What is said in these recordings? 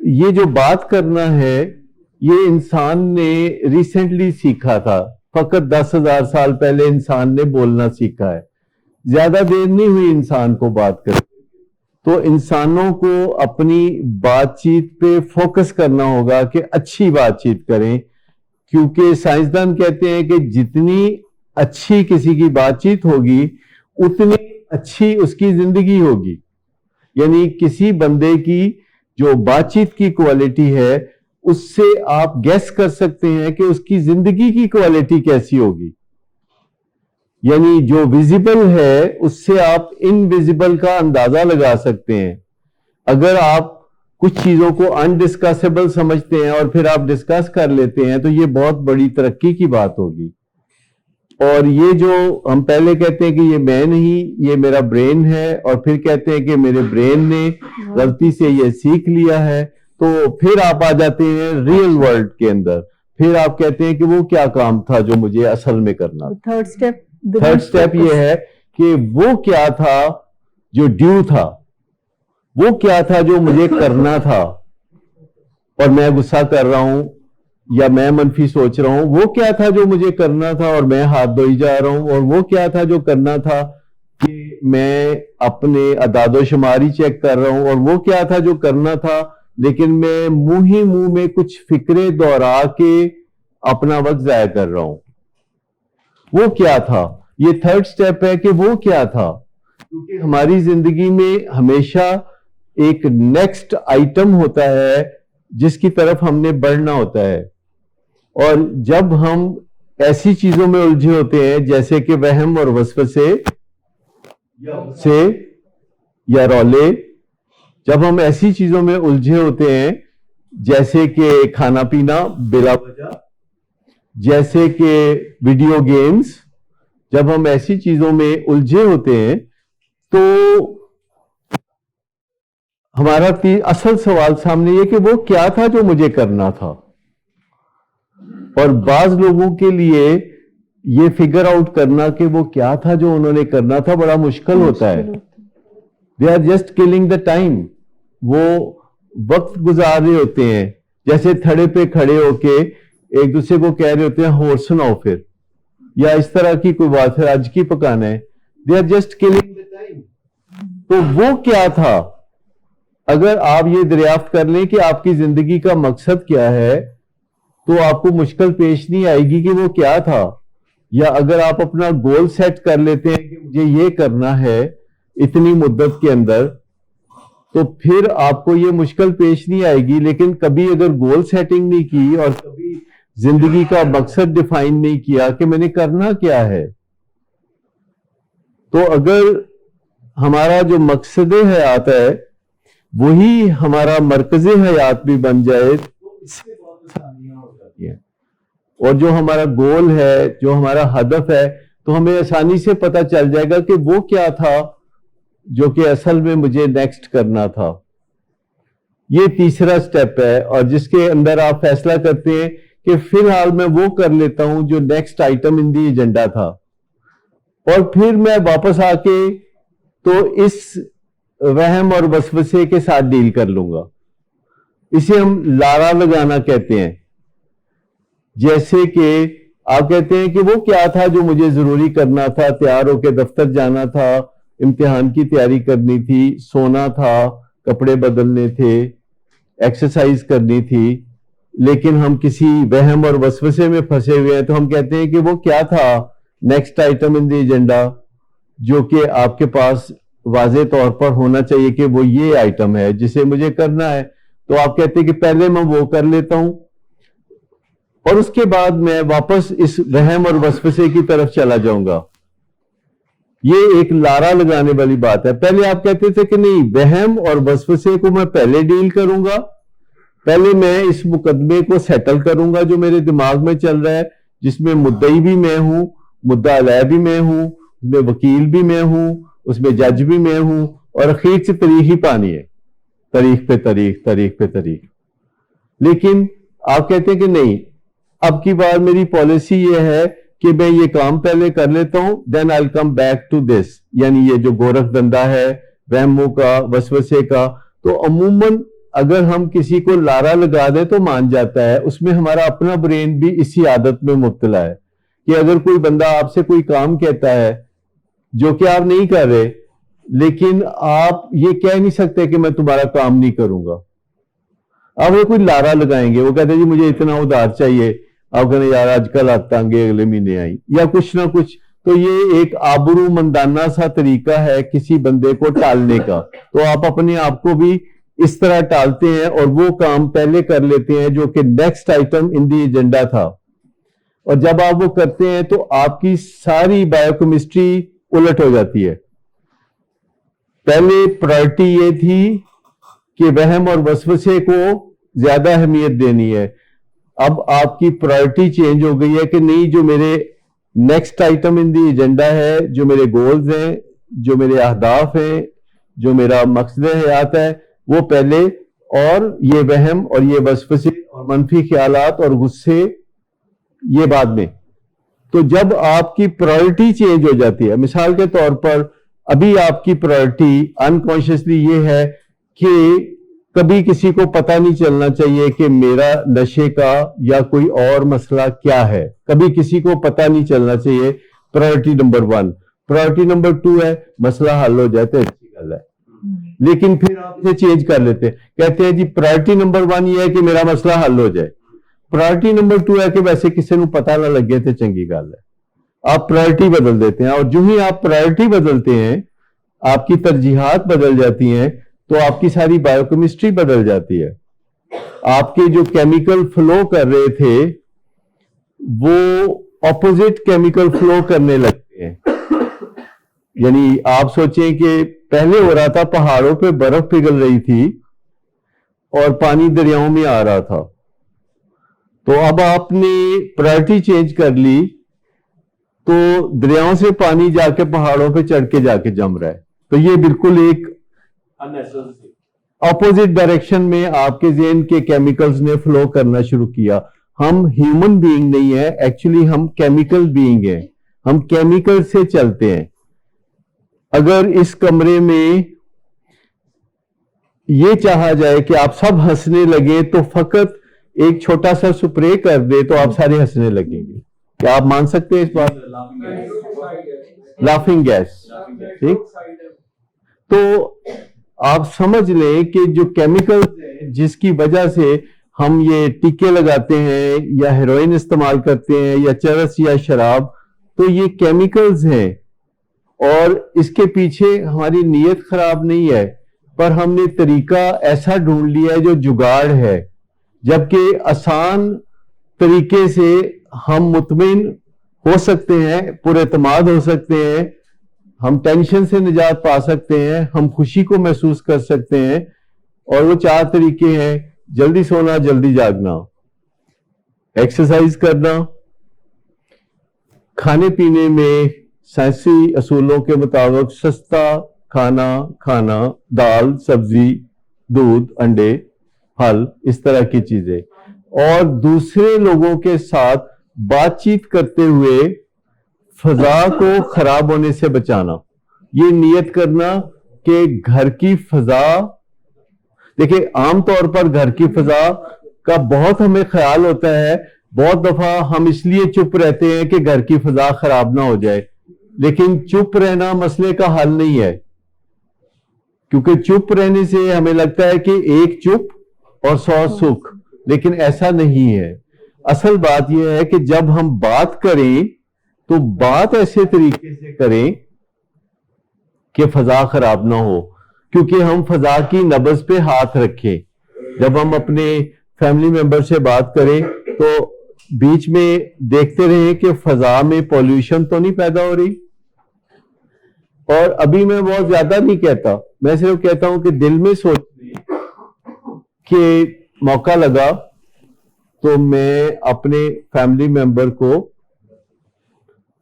یہ جو بات کرنا ہے یہ انسان نے ریسنٹلی سیکھا تھا، فقط 10,000 سال پہلے انسان نے بولنا سیکھا ہے، زیادہ دیر نہیں ہوئی انسان کو بات کرتے. تو انسانوں کو اپنی بات چیت پہ فوکس کرنا ہوگا کہ اچھی بات چیت کریں، کیونکہ سائنسدان کہتے ہیں کہ جتنی اچھی کسی کی بات چیت ہوگی اتنی اچھی اس کی زندگی ہوگی. یعنی کسی بندے کی جو بات چیت کی کوالٹی ہے اس سے آپ گیس کر سکتے ہیں کہ اس کی زندگی کی کوالٹی کیسی ہوگی. یعنی جو ویزیبل ہے اس سے آپ انویزیبل کا اندازہ لگا سکتے ہیں. اگر آپ کچھ چیزوں کو انڈسکسیبل سمجھتے ہیں اور پھر آپ ڈسکس کر لیتے ہیں تو یہ بہت بڑی ترقی کی بات ہوگی. اور یہ جو ہم پہلے کہتے ہیں کہ یہ میں نہیں، یہ میرا برین ہے، اور پھر کہتے ہیں کہ میرے برین نے غلطی سے یہ سیکھ لیا ہے، تو پھر آپ آ جاتے ہیں ریئل ورلڈ کے اندر. پھر آپ کہتے ہیں کہ وہ کیا کام تھا جو مجھے اصل میں کرنا تھا. تھرڈ سٹیپ یہ ہے کہ وہ کیا تھا جو ڈیو تھا، وہ کیا تھا جو مجھے کرنا تھا اور میں غصہ کر رہا ہوں یا میں منفی سوچ رہا ہوں. وہ کیا تھا جو مجھے کرنا تھا اور میں ہاتھ دھوئی جا رہا ہوں. اور وہ کیا تھا جو کرنا تھا کہ میں اپنے اعداد و شماری چیک کر رہا ہوں. اور وہ کیا تھا جو کرنا تھا لیکن میں منہ ہی منہ میں کچھ فکریں دوہرا کے اپنا وقت ضائع کر رہا ہوں. وہ کیا تھا؟ یہ تھرڈ سٹیپ ہے کہ وہ کیا تھا. کیونکہ ہماری زندگی میں ہمیشہ ایک نیکسٹ آئٹم ہوتا ہے جس کی طرف ہم نے بڑھنا ہوتا ہے. اور جب ہم ایسی چیزوں میں الجھے ہوتے ہیں جیسے کہ وہم اور وسوسے یا رولے، جب ہم ایسی چیزوں میں الجھے ہوتے ہیں جیسے کہ کھانا پینا بلا وجہ، جیسے کہ ویڈیو گیمز، جب ہم ایسی چیزوں میں الجھے ہوتے ہیں تو ہمارا اصل سوال سامنے یہ کہ وہ کیا تھا جو مجھے کرنا تھا. اور بعض لوگوں کے لیے یہ فگر آؤٹ کرنا کہ وہ کیا تھا جو انہوں نے کرنا تھا بڑا مشکل ہوتا ہے. They are just killing the time. وہ وقت گزار رہے ہوتے ہیں جیسے تھڑے پہ کھڑے ہو کے ایک دوسرے کو کہہ رہے ہوتے ہیں اور سناؤ پھر، یا اس طرح کی کوئی بات ہے آج کی پکانا ہے. They are just killing the time. تو وہ کیا تھا؟ اگر آپ یہ دریافت کر لیں کہ آپ کی زندگی کا مقصد کیا ہے تو آپ کو مشکل پیش نہیں آئے گی کہ وہ کیا تھا. یا اگر آپ اپنا گول سیٹ کر لیتے ہیں کہ مجھے یہ کرنا ہے اتنی مدت کے اندر تو پھر آپ کو یہ مشکل پیش نہیں آئے گی. لیکن کبھی اگر گول سیٹنگ نہیں کی اور کبھی زندگی کا مقصد ڈیفائن نہیں کیا کہ میں نے کرنا کیا ہے، تو اگر ہمارا جو مقصد حیات ہے وہی ہمارا مرکز حیات بھی بن جائے تو اس سے بہت آسانیاں ہو جاتی ہیں. اور جو ہمارا گول ہے، جو ہمارا ہدف ہے، تو ہمیں آسانی سے پتہ چل جائے گا کہ وہ کیا تھا جو کہ اصل میں مجھے نیکسٹ کرنا تھا. یہ تیسرا سٹیپ ہے اور جس کے اندر آپ فیصلہ کرتے ہیں کہ فی الحال میں وہ کر لیتا ہوں جو next item in the agenda تھا، اور پھر میں واپس آ کے تو اس وہم اور وسوسے کے ساتھ ڈیل کر لوں گا. اسے ہم لارا لگانا کہتے ہیں. جیسے کہ آپ کہتے ہیں کہ وہ کیا تھا جو مجھے ضروری کرنا تھا، تیار ہو کے دفتر جانا تھا، امتحان کی تیاری کرنی تھی، سونا تھا، کپڑے بدلنے تھے، ایکسرسائز کرنی تھی، لیکن ہم کسی وہم اور وسوسے میں پھنسے ہوئے ہیں. تو ہم کہتے ہیں کہ وہ کیا تھا next item in the agenda جو کہ آپ کے پاس واضح طور پر ہونا چاہیے کہ وہ یہ آئٹم ہے جسے مجھے کرنا ہے. تو آپ کہتے ہیں کہ پہلے میں وہ کر لیتا ہوں اور اس کے بعد میں واپس اس وہم اور وسوسے کی طرف چلا جاؤں گا. یہ ایک لارا لگانے والی بات ہے. پہلے آپ کہتے تھے کہ نہیں، وہم اور وسوسے کو میں پہلے ڈیل کروں گا، پہلے میں اس مقدمے کو سیٹل کروں گا جو میرے دماغ میں چل رہا ہے، جس میں مدعی بھی میں ہوں، مدعا علیہ بھی میں ہوں، اس میں وکیل بھی میں ہوں، اس میں جج بھی میں ہوں، اور اخیر سے تاریخ ہی پانی ہے، تاریخ پہ تاریخ، تاریخ پہ تاریخ. لیکن آپ کہتے ہیں کہ نہیں، اب کی بار میری پالیسی یہ ہے کہ میں یہ کام پہلے کر لیتا ہوں، دین آئی کم بیک ٹو دس. یعنی یہ جو گورکھ دھندا ہے وہموں کا، وسوسے کا، تو عموماً اگر ہم کسی کو لارا لگا دیں تو مان جاتا ہے. اس میں ہمارا اپنا برین بھی اسی عادت میں مبتلا ہے کہ اگر کوئی بندہ آپ سے کوئی کام کہتا ہے جو کہ آپ نہیں کر رہے، لیکن آپ یہ کہہ نہیں سکتے کہ میں تمہارا کام نہیں کروں گا. آپ وہ کوئی لارا لگائیں گے، وہ کہتے ہیں جی مجھے اتنا ادھار چاہیے، آپ کہتے ہیں یار آج کل آپ تانگے اگلے مہینے آئی، یا کچھ نہ کچھ. تو یہ ایک آبرو مندانہ سا طریقہ ہے کسی بندے کو ٹالنے کا. تو آپ اپنے آپ کو بھی اس طرح ٹالتے ہیں اور وہ کام پہلے کر لیتے ہیں جو کہ next item in the agenda تھا. اور جب آپ وہ کرتے ہیں تو آپ کی ساری بایو کیمسٹری الٹ ہو جاتی ہے. پہلے پرائرٹی یہ تھی کہ وہم اور وسوسے کو زیادہ اہمیت دینی ہے. اب آپ کی پرائرٹی چینج ہو گئی ہے کہ نہیں، جو میرے next item in the agenda ہے، جو میرے گولز ہیں، جو میرے اہداف ہیں، جو میرا مقصد حیات ہے، وہ پہلے، اور یہ وہم اور یہ وسوسے اور منفی خیالات اور غصے یہ بعد میں. تو جب آپ کی پرائرٹی چینج ہو جاتی ہے، مثال کے طور پر ابھی آپ کی پرائرٹی انکانشیسلی یہ ہے کہ کبھی کسی کو پتہ نہیں چلنا چاہیے کہ میرا نشے کا یا کوئی اور مسئلہ کیا ہے، کبھی کسی کو پتہ نہیں چلنا چاہیے. Priority number 1. پرائرٹی نمبر 2 ہے مسئلہ حل ہو جائے تو اچھی گل ہے، لیکن پھر آپ اسے چینج کر لیتے ہیں، کہتے ہیں جی پرائرٹی نمبر 1 یہ ہے کہ میرا مسئلہ حل ہو جائے. پرائرٹی نمبر 2 ہے کہ ویسے کسی کو پتہ نہ لگے تو چنگی گل ہے. آپ پرائرٹی بدل دیتے ہیں، اور جو ہی آپ پرائرٹی بدلتے ہیں، آپ کی ترجیحات بدل جاتی ہیں تو آپ کی ساری بایو کیمسٹری بدل جاتی ہے. آپ کے جو کیمیکل فلو کر رہے تھے وہ اپوزٹ کیمیکل فلو کرنے لگتے ہیں. یعنی آپ سوچیں کہ پہلے ہو رہا تھا پہاڑوں پہ برف پگھل رہی تھی اور پانی دریاؤں میں آ رہا تھا، تو اب آپ نے پرائرٹی چینج کر لی تو دریاؤں سے پانی جا کے پہاڑوں پہ چڑھ کے جا کے جم رہا ہے. تو یہ بالکل ایک اپوزٹ ڈائریکشن میں آپ کے ذہن کے کیمیکلز نے فلو کرنا شروع کیا. ہم ہیومن بینگ نہیں ہیں، ایکچولی ہم کیمیکل بینگ ہیں، ہم کیمیکل سے چلتے ہیں. اگر اس کمرے میں یہ چاہا جائے کہ آپ سب ہنسنے لگے تو فقط ایک چھوٹا سا سپرے کر دے تو آپ سارے ہنسنے لگیں گے. کیا آپ مان سکتے ہیں اس بات؟ Laughing gas. ٹھیک، تو آپ سمجھ لیں کہ جو کیمیکل جس کی وجہ سے ہم یہ ٹیکے لگاتے ہیں یا ہیروئن استعمال کرتے ہیں یا چرس یا شراب، تو یہ کیمیکلز ہیں اور اس کے پیچھے ہماری نیت خراب نہیں ہے، پر ہم نے طریقہ ایسا ڈھونڈ لیا ہے جو جگاڑ ہے. جبکہ آسان طریقے سے ہم مطمئن ہو سکتے ہیں، پر اعتماد ہو سکتے ہیں، ہم ٹینشن سے نجات پا سکتے ہیں، ہم خوشی کو محسوس کر سکتے ہیں. اور وہ 4 طریقے ہیں: جلدی سونا، جلدی جاگنا، ایکسرسائز کرنا، کھانے پینے میں سائنسی اصولوں کے مطابق سستا کھانا کھانا، دال، سبزی، دودھ، انڈے، پھل، اس طرح کی چیزیں، اور دوسرے لوگوں کے ساتھ بات چیت کرتے ہوئے فضا کو خراب ہونے سے بچانا. یہ نیت کرنا کہ گھر کی فضا، دیکھیں عام طور پر گھر کی فضا کا بہت ہمیں خیال ہوتا ہے، بہت دفعہ ہم اس لیے چپ رہتے ہیں کہ گھر کی فضا خراب نہ ہو جائے، لیکن چپ رہنا مسئلے کا حل نہیں ہے. کیونکہ چپ رہنے سے ہمیں لگتا ہے کہ ایک چپ اور 100 سکھ، لیکن ایسا نہیں ہے. اصل بات یہ ہے کہ جب ہم بات کریں تو بات ایسے طریقے سے کریں کہ فضا خراب نہ ہو، کیونکہ ہم فضا کی نبض پہ ہاتھ رکھیں. جب ہم اپنے فیملی ممبر سے بات کریں تو بیچ میں دیکھتے رہیں کہ فضا میں پولیوشن تو نہیں پیدا ہو رہی. اور ابھی میں بہت زیادہ نہیں کہتا، میں صرف کہتا ہوں کہ دل میں سوچ لیں کہ موقع لگا تو میں اپنے فیملی ممبر کو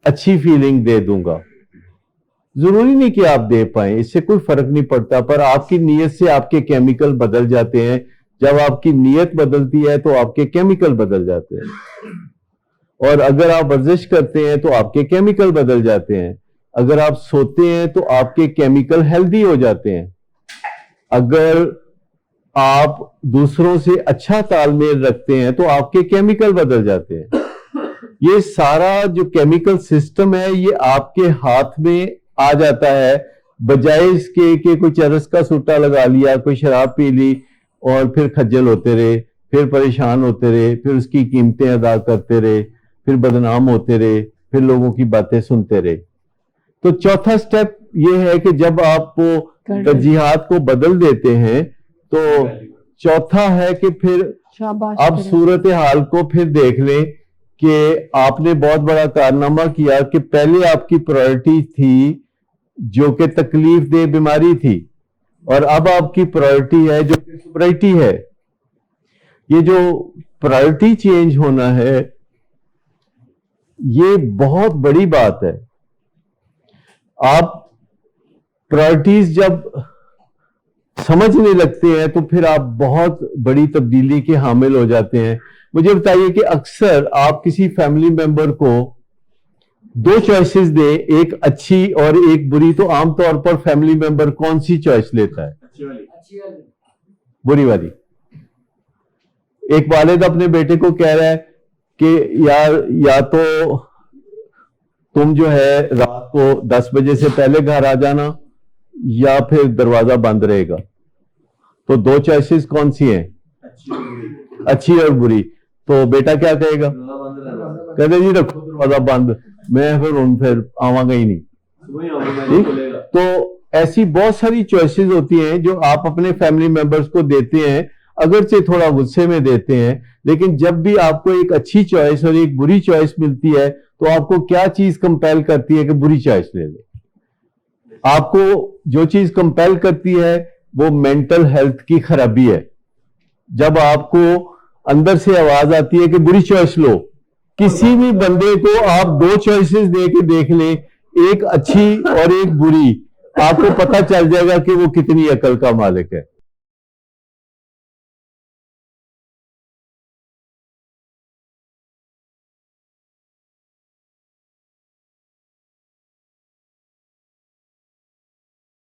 اچھی فیلنگ دے دوں گا. ضروری نہیں کہ آپ دے پائیں، اس سے کوئی فرق نہیں پڑتا، پر آپ کی نیت سے آپ کے کیمیکل بدل جاتے ہیں. جب آپ کی نیت بدلتی ہے تو آپ کے کیمیکل بدل جاتے ہیں. اور اگر آپ ورزش کرتے ہیں تو آپ کے کیمیکل بدل جاتے ہیں. اگر آپ سوتے ہیں تو آپ کے کیمیکل ہیلدی ہو جاتے ہیں. اگر آپ دوسروں سے اچھا تال میل رکھتے ہیں تو آپ کے کیمیکل بدل جاتے ہیں. یہ سارا جو کیمیکل سسٹم ہے یہ آپ کے ہاتھ میں آ جاتا ہے, بجائے اس کے کہ کوئی چرس کا سوٹا لگا لیا, کوئی شراب پی لی اور پھر کھجل ہوتے رہے, پھر پریشان ہوتے رہے, پھر اس کی قیمتیں ادا کرتے رہے, پھر بدنام ہوتے رہے, پھر لوگوں کی باتیں سنتے رہے. تو چوتھا سٹیپ یہ ہے کہ جب آپ ترجیحات کو بدل دیتے ہیں تو چوتھا ہے کہ پھر اب صورتحال کو پھر دیکھ لیں کہ آپ نے بہت بڑا کارنامہ کیا کہ پہلے آپ کی پرائرٹی تھی جو کہ تکلیف دہ بیماری تھی, اور اب آپ کی پرائرٹی ہے جو کہ سوبرائٹی ہے. یہ جو پرائرٹی چینج ہونا ہے یہ بہت بڑی بات ہے. آپ پرائرٹیز جب سمجھنے لگتے ہیں تو پھر آپ بہت بڑی تبدیلی کے حامل ہو جاتے ہیں. مجھے بتائیے کہ اکثر آپ کسی فیملی ممبر کو 2 چوائسز دیں, ایک اچھی اور ایک بری, تو عام طور پر فیملی ممبر کون سی چوائس لیتا ہے؟ بری والی. ایک والد اپنے بیٹے کو کہہ رہا ہے کہ یار یا تو تم جو ہے رات کو 10 بجے سے پہلے گھر آ جانا یا پھر دروازہ بند رہے گا. تو 2 چوائسز کون سی ہیں؟ اچھی اور بری. تو بیٹا کیا کہے گا؟ کہتے جی رکھو دروازہ بند, میں پھر آواں گا ہی نہیں. تو ایسی بہت ساری چوائسز ہوتی ہیں جو آپ اپنے فیملی ممبرز کو دیتے ہیں, اگرچہ تھوڑا غصے میں دیتے ہیں, لیکن جب بھی آپ کو ایک اچھی چوائس اور ایک بری چوائس ملتی ہے تو آپ کو کیا چیز کمپیل کرتی ہے کہ بری چوائس لے لیں؟ آپ کو جو چیز کمپیل کرتی ہے وہ مینٹل ہیلتھ کی خرابی ہے. جب آپ کو اندر سے آواز آتی ہے کہ بری چوائس لو, کسی بھی بندے کو آپ 2 چوائسز دے کے دیکھ لیں, ایک اچھی اور ایک بری, آپ کو پتہ چل جائے گا کہ وہ کتنی عقل کا مالک ہے.